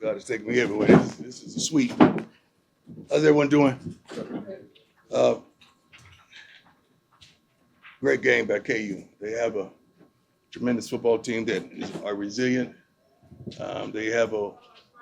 God is taking me everywhere. This is a sweet. How's everyone doing? Uh, Great game by KU. They have a tremendous football team that are resilient. They have a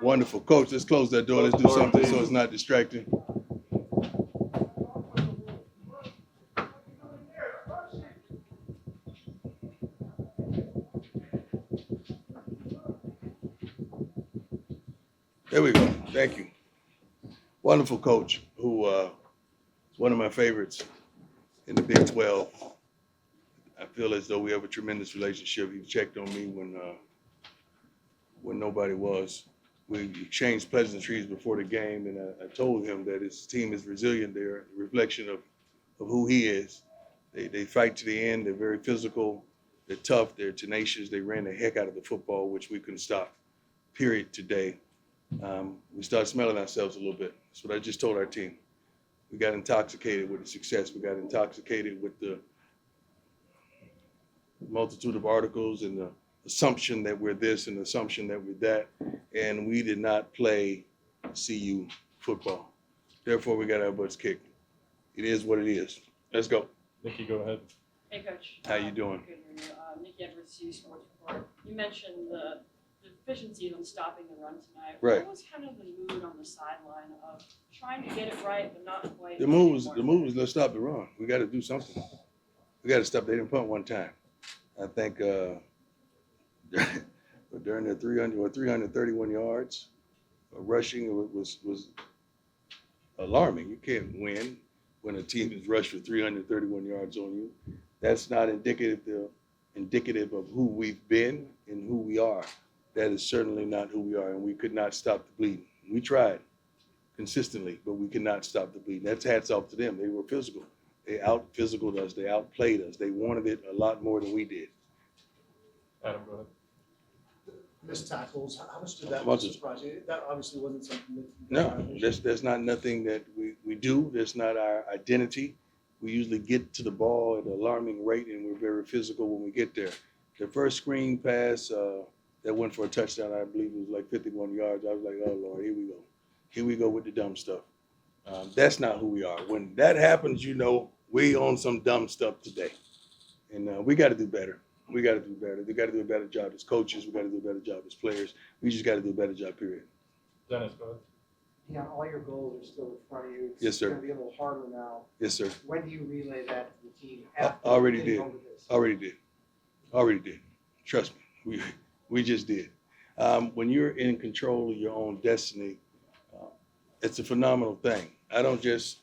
wonderful coach. Let's close that door. Let's do something so it's not distracting. There we go. Thank you. Wonderful coach who is one of my favorites in the Big 12. I feel as though we have a tremendous relationship. He checked on me when nobody was. We exchanged pleasantries before the game, and I told him that his team is resilient. They're a reflection of who he is. They fight to the end. They're very physical. They're tough. They're tenacious. They ran the heck out of the football, which we couldn't stop, period, today. We started smelling ourselves a little bit. That's what I just told our team. We got intoxicated with the success. We got intoxicated with the multitude of articles and the assumption that we're this and the assumption that we're that. And we did not play CU football. Therefore, we got our butts kicked. It is what it is. Let's go. Nikki, go ahead. Hey, Coach. How you doing? Good. Nikki Edwards, CU Sports Report. You mentioned the deficiencies on stopping the run tonight. Right. What was kind of the mood on the sideline of trying to get it right but not quite? The move was let's stop the run. We got to do something. We got to stop. They didn't punt one time. I think during their 331 yards rushing was alarming. You can't win when a team has rushed for 331 yards on you. That's not indicative of who we've been and who we are. That is certainly not who we are, and we could not stop the bleeding. We tried consistently, but we could not stop the bleeding. That's hats off to them. They were physical. They out-physicaled us. They outplayed us. They wanted it a lot more than we did. Adam, go ahead. Missed tackles, how much did that surprise you? That obviously wasn't something that. No, that's not nothing that we do. That's not our identity. We usually get to the ball at an alarming rate, and we're very physical when we get there. The first screen pass that went for a touchdown, I believe it was like 51 yards. I was like, oh, Lord, here we go. Here we go with the dumb stuff. That's not who we are. When that happens, we own some dumb stuff today. And we got to do better. We got to do better. We got to do a better job as coaches. We got to do a better job as players. We just got to do a better job, period. Dennis, go ahead. Yeah, all your goals are still in front of you. Yes, sir. It's going to be a little harder now. Yes, sir. When do you relay that to the team? Already getting did. over this? Already did. Trust me. We just did. When you're in control of your own destiny, it's a phenomenal thing. I don't just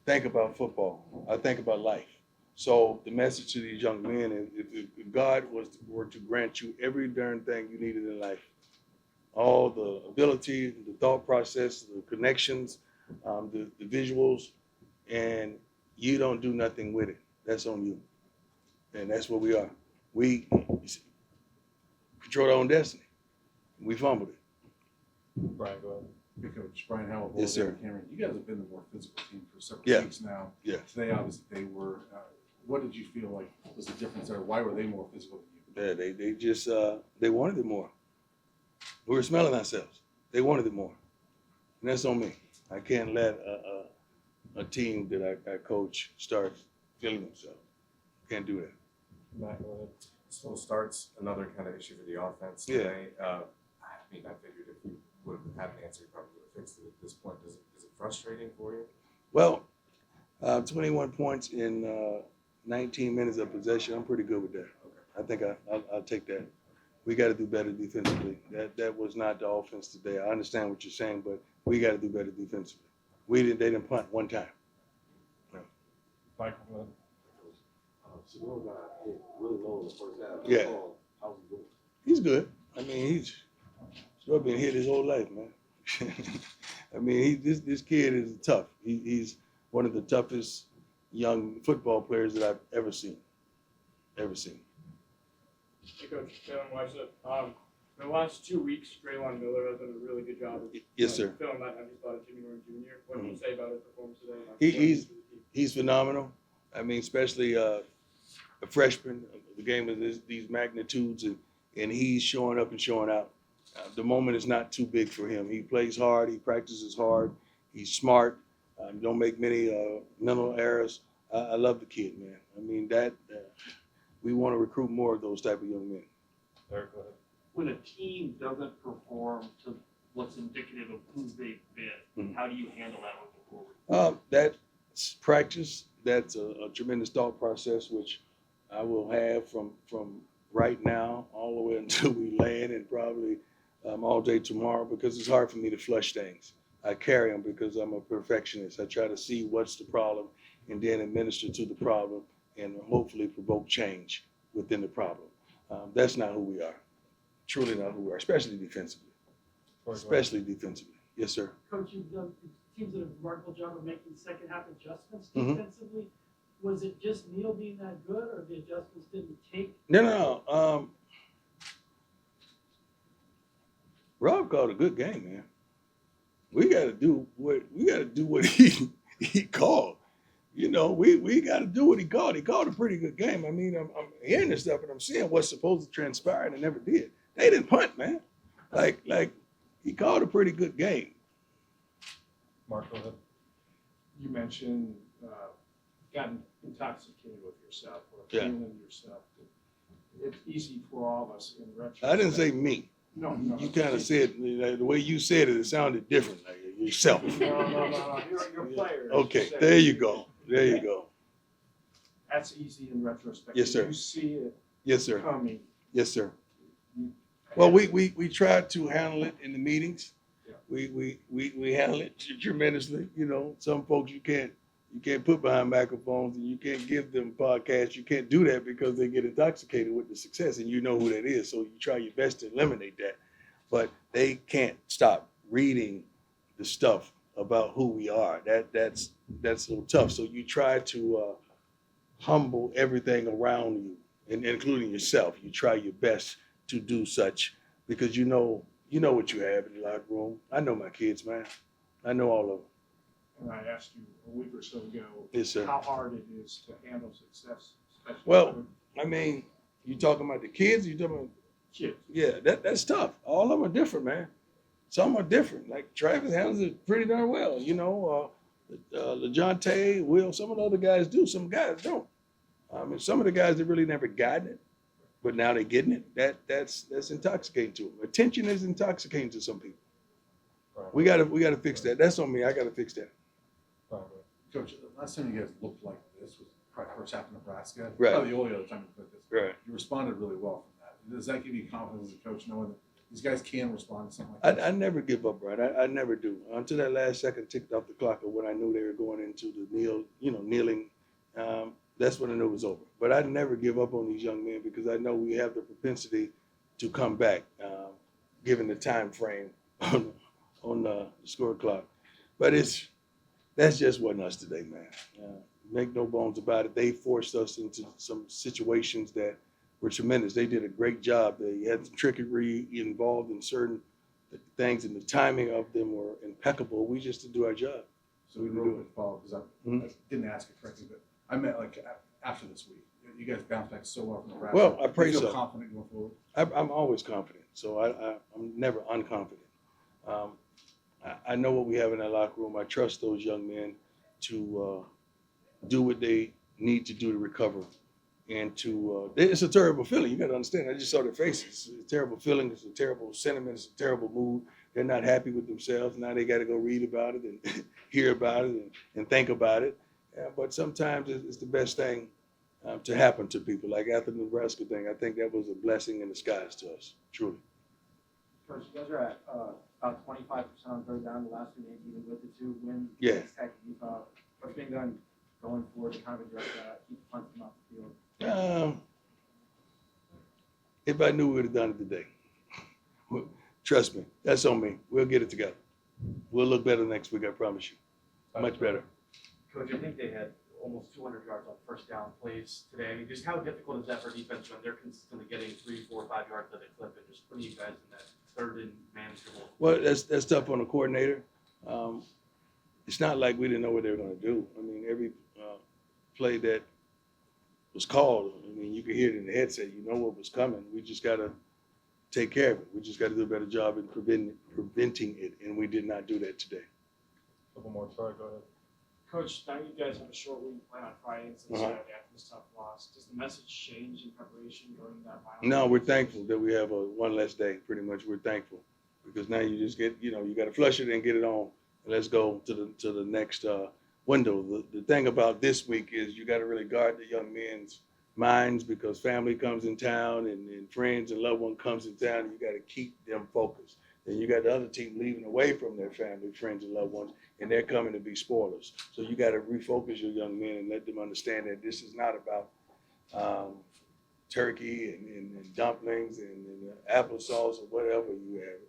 think about football. I think about life. So the message to these young men is if God were to grant you every darn thing you needed in life, all the ability, the thought process, the connections, the visuals, and you don't do nothing with it, that's on you. And that's what we are. We control our own destiny. We fumbled it. Brian, go ahead. Hey, Coach Brian Howell. Yes, sir. Cameron, you guys have been the more physical team for several Yeah. weeks now. Yeah. Today, obviously, they were. What did you feel like was the difference there? Why were they more physical than you? Yeah, they just they wanted it more. We were smelling ourselves. They wanted it more, and that's on me. I can't let a team that I coach start feeling themselves. Can't do that. Matt, go ahead. Slow starts, another kind of issue for the offense Yeah. today. I figured if we would have had an answer, you probably would have fixed it at this point. Is it frustrating for you? Well, 21 points in 19 minutes of possession. I'm pretty good with that. Okay. I think I'll take that. We got to do better defensively. That was not the offense today. I understand what you're saying, but we got to do better defensively. They didn't punt one time. Michael, go ahead. Simone got hit really low in the first half. Yeah. How's he doing? He's good. I mean, he's been hit his whole life, man. I mean, this kid is tough. He's one of the toughest young football players that I've ever seen. Hey, Coach, Jalen Weissett. In the last 2 weeks, Draylon Miller has done a really good job of Yes, sir. filling that empty spot of Jimmy Norton Jr. What can you say about his performance today? He's phenomenal. I mean, especially a freshman. The game of these magnitudes, and he's showing up and showing out. The moment is not too big for him. He plays hard. He practices hard. He's smart. Don't make many mental errors. I love the kid, man. I mean, we want to recruit more of those type of young men. Eric, go ahead. When a team doesn't perform to what's indicative of who they've been, how do you handle that moving forward? That's practice. That's a tremendous thought process, which I will have from right now all the way until we land, and probably all day tomorrow, because it's hard for me to flush things. I carry them because I'm a perfectionist. I try to see what's the problem and then administer to the problem and hopefully provoke change within the problem. That's not who we are. Truly not who we are, especially defensively. Especially defensively. Yes, sir. Coach, you've done, teams did a remarkable job of making second half adjustments Mhm. defensively. Was it just Neal being that good, or the adjustments didn't take? No. Rob called a good game, man. We got to do what he called. You know, we got to do what he called. He called a pretty good game. I mean, I'm hearing this stuff and I'm seeing what's supposed to transpire, and it never did. They didn't punt, man. Like he called a pretty good game. Mark, go ahead. You mentioned gotten intoxicated with yourself or Yeah. feeling yourself. It's easy for all of us in retrospect. I didn't say me. No. You kind of said, the way you said it, it sounded different, like yourself. No. You're players. Okay, there you go. There you go. That's easy in retrospect. Yes, sir. You see it Yes, sir. coming. Yes, sir. You- Well, we tried to handle it in the meetings. Yeah. We handle it tremendously. You know, some folks you can't put behind microphones, and you can't give them podcasts. You can't do that because they get intoxicated with the success, and you know who that is. So you try your best to eliminate that. But they can't stop reading the stuff about who we are. That's a little tough. So you try to humble everything around you, and including yourself. You try your best to do such because you know what you have in the locker room. I know my kids, man. I know all of them. And I asked you a week or so ago Yes, sir. how hard it is to handle success, especially Well, with I mean, you talking about the kids? You talking about, kids. yeah, that's tough. All of them are different, man. Some are different. Like Travis handles it pretty darn well. You know, LeJohntay, Will, some of the other guys do. Some guys don't. I mean, some of the guys that really never gotten it, but now they're getting it. That's intoxicating to them. Attention is intoxicating to some people. Brian, We gotta fix that. That's on me. I gotta fix that. Brian, go ahead. Coach, the last time you guys looked like this was probably first half in Nebraska. Right. Probably the only other time you put this. Right. You responded really well from that. Does that give you confidence as a coach, knowing that these guys can respond to something like that? I never give up, right? I never do. Until that last second ticked off the clock of when I knew they were going into the kneeling, that's when I knew it was over. But I never give up on these young men because I know we have the propensity to come back, given the time frame on the score clock. But that's just wasn't us today, man. Make no bones about it. They forced us into some situations that were tremendous. They did a great job. They had some trickery involved in certain things, and the timing of them were impeccable. We just did do our job. So we real quick follow, because I didn't ask it correctly, but I meant like after this week. You guys bounced back so well from Nebraska. Well, I pray Do you feel so. confident going forward? I'm always confident, so I'm never unconfident. I know what we have in that locker room. I trust those young men to do what they need to do to recover. And it's a terrible feeling. You got to understand. I just saw their faces. It's a terrible feeling. It's a terrible sentiment. It's a terrible mood. They're not happy with themselves. Now they got to go read about it and hear about it and think about it. But sometimes it's the best thing to happen to people. Like after the Nebraska thing, I think that was a blessing in disguise to us, truly. Coach, you guys are at about 25% on third down the last 2 games, even with the 2 wins. Yeah. What's being done going forward to kind of address that, keep punting them off the field? If I knew we would have done it today. Trust me, that's on me. We'll get it together. We'll look better next week, I promise you. Much better. Coach, I think they had almost 200 yards on first down plays today. I mean, just how difficult is that for defense when they're consistently getting 3, 4, 5 yards at a clip and just putting you guys in that third and manageable? Well, that's tough on the coordinator. It's not like we didn't know what they were going to do. I mean, every play that was called, I mean, you could hear it in the headset. You know what was coming. We just got to take care of it. We just got to do a better job in preventing it, and we did not do that today. Couple more, Troy, go ahead. Coach, now you guys have a short week planned on Friday instead of Saturday after this tough loss. Does the message change in preparation going to that final? No, we're thankful that we have one less day. Pretty much, we're thankful because now you just get, you got to flush it and get it on. And let's go to the next window. The thing about this week is you got to really guard the young men's minds because family comes in town and friends and loved one comes in town. And you got to keep them focused. Then you got the other team leaving away from their family, friends, and loved ones, and they're coming to be spoilers. So you got to refocus your young men and let them understand that this is not about turkey and dumplings and applesauce or whatever you have.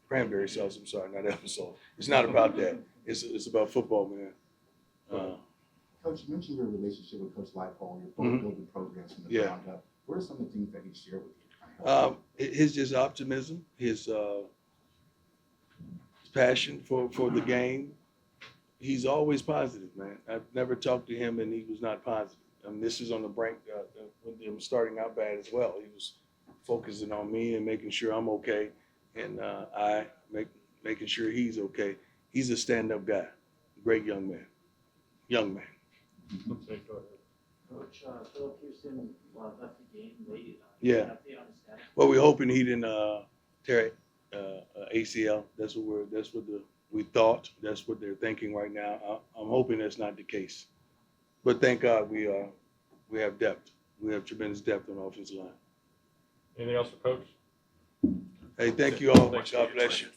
Cranberry sauce, I'm sorry, not applesauce. It's not about that. It's about football, man. Coach, you mentioned your relationship with Coach Lightfall. You're both building programs from the ground up. What are some of the things that he shared with you? His just optimism, his passion for the game. He's always positive, man. I've never talked to him and he was not positive. I mean, this is on the brink when they were starting out bad as well. He was focusing on me and making sure I'm okay, and making sure he's okay. He's a stand-up guy, great young man. Okay, go ahead. Coach, Philip Houston left the game late. Yeah. Update on his status? Well, we're hoping he didn't tear ACL. That's what we thought. That's what they're thinking right now. I'm hoping that's not the case. But thank God we have depth. We have tremendous depth on the offensive line. Anything else for Coach? Hey, thank you all. Thanks. God bless you.